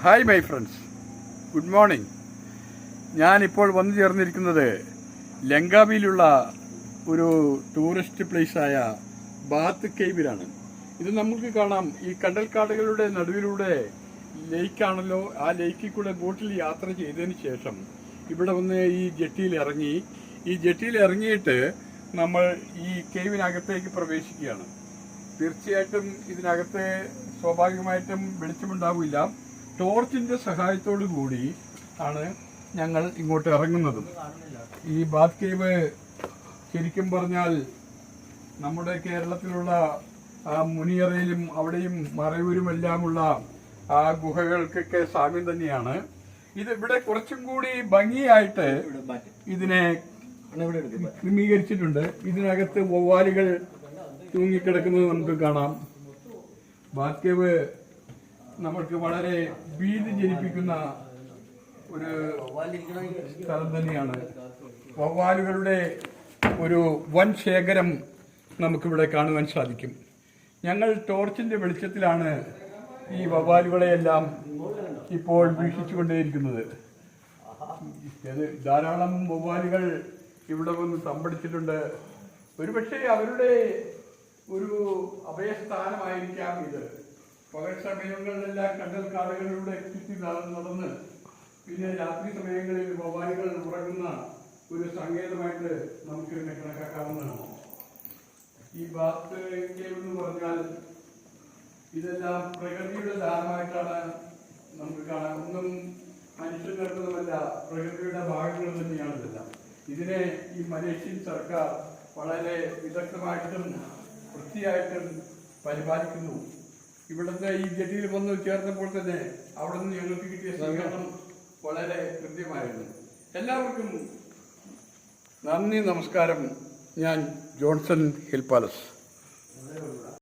Hi my friends, good morning. ഞാനിപ്പോൾ വന്നു ചേർന്നിരിക്കുന്നത് ലങ്കാവിയിലുള്ള ഒരു ടൂറിസ്റ്റ് പ്ലേസായ ബാത്ത് കേവിലാണ്. ഇത് നമുക്ക് കാണാം, ഈ കണ്ടൽക്കാടുകളുടെ നടുവിലൂടെ ലേക്കാണല്ലോ. ആ ലേക്കിൽ കൂടെ ബോട്ടിൽ യാത്ര ചെയ്തതിന് ശേഷം ഇവിടെ വന്ന് ഈ ജെട്ടിയിൽ ഇറങ്ങി, ഈ ജെട്ടിയിൽ ഇറങ്ങിയിട്ട് നമ്മൾ ഈ കേവിനകത്തേക്ക് പ്രവേശിക്കുകയാണ്. തീർച്ചയായിട്ടും ഇതിനകത്ത് സ്വാഭാവികമായിട്ടും വെളിച്ചമുണ്ടാവില്ല. ടോർച്ചിൻ്റെ സഹായത്തോടു കൂടി ആണ് ഞങ്ങൾ ഇങ്ങോട്ട് ഇറങ്ങുന്നതും. ഈ ബാത്ത് കേവ് ശരിക്കും പറഞ്ഞാൽ നമ്മുടെ കേരളത്തിലുള്ള മുനിയറയിലും അവിടെയും മറയൂരുമെല്ലാമുള്ള ആ ഗുഹകൾക്കൊക്കെ സാമ്യം തന്നെയാണ്. ഇത് ഇവിടെ കുറച്ചും കൂടി ഭംഗിയായിട്ട് ഇതിനെ ക്രമീകരിച്ചിട്ടുണ്ട്. ഇതിനകത്ത് വവ്വാലുകൾ തൂങ്ങിക്കിടക്കുന്നത് നമുക്ക് കാണാം. ബാത്ത് കേവ് നമുക്ക് വളരെ ഭീതി ജനിപ്പിക്കുന്ന ഒരു സ്ഥലം തന്നെയാണ്. വവ്വാലുകളുടെ ഒരു വൻ ശേഖരം നമുക്കിവിടെ കാണുവാൻ സാധിക്കും. ഞങ്ങൾ ടോർച്ചിന്റെ വെളിച്ചത്തിലാണ് ഈ വവ്വാലുകളെയെല്ലാം ഇപ്പോൾ വീക്ഷിച്ചുകൊണ്ടേയിരിക്കുന്നത്. ധാരാളം വവ്വാലുകൾ ഇവിടെ വന്ന് തമ്പടിച്ചിട്ടുണ്ട്. ഒരുപക്ഷെ അവരുടെ ഒരു അഭയസ്ഥാനമായിരിക്കാം ഇത്. പകൽ സമയങ്ങളിലെല്ലാം കണ്ടൽക്കാടുകളിലൂടെ ചുറ്റി നടന്ന് പിന്നെ രാത്രി സമയങ്ങളിൽ വവ്വാലുകൾ ഉറങ്ങുന്ന ഒരു സങ്കേതമായിട്ട് നമുക്കിതിനെ കണക്കാക്കാവുന്നതാണ്. ഈ ബാത്ത് കേവ് എന്ന് പറഞ്ഞാൽ ഇതെല്ലാം പ്രകൃതിയുടെ ദാനമായിട്ടാണ് നമുക്ക് കാണാൻ. ഒന്നും മനുഷ്യൻ നിർമ്മിതമല്ല, പ്രകൃതിയുടെ ഭാഗങ്ങൾ തന്നെയാണ് ഇതെല്ലാം. ഇതിനെ ഈ മലേഷ്യൻ സർക്കാർ വളരെ വിദഗ്ധമായിട്ടും വൃത്തിയായിട്ടും പരിപാലിക്കുന്നു. ഇവിടുത്തെ ഈ ജെട്ടിയിൽ വന്ന് ചേർന്നപ്പോൾ തന്നെ അവിടെ നിന്ന് ഞങ്ങൾക്ക് കിട്ടിയ സ്വീകരണം വളരെ കൃത്യമായിരുന്നു. എല്ലാവർക്കും നന്ദി, നമസ്കാരം. ഞാൻ ജോൺസൺ ഹിൽ പാലസ്.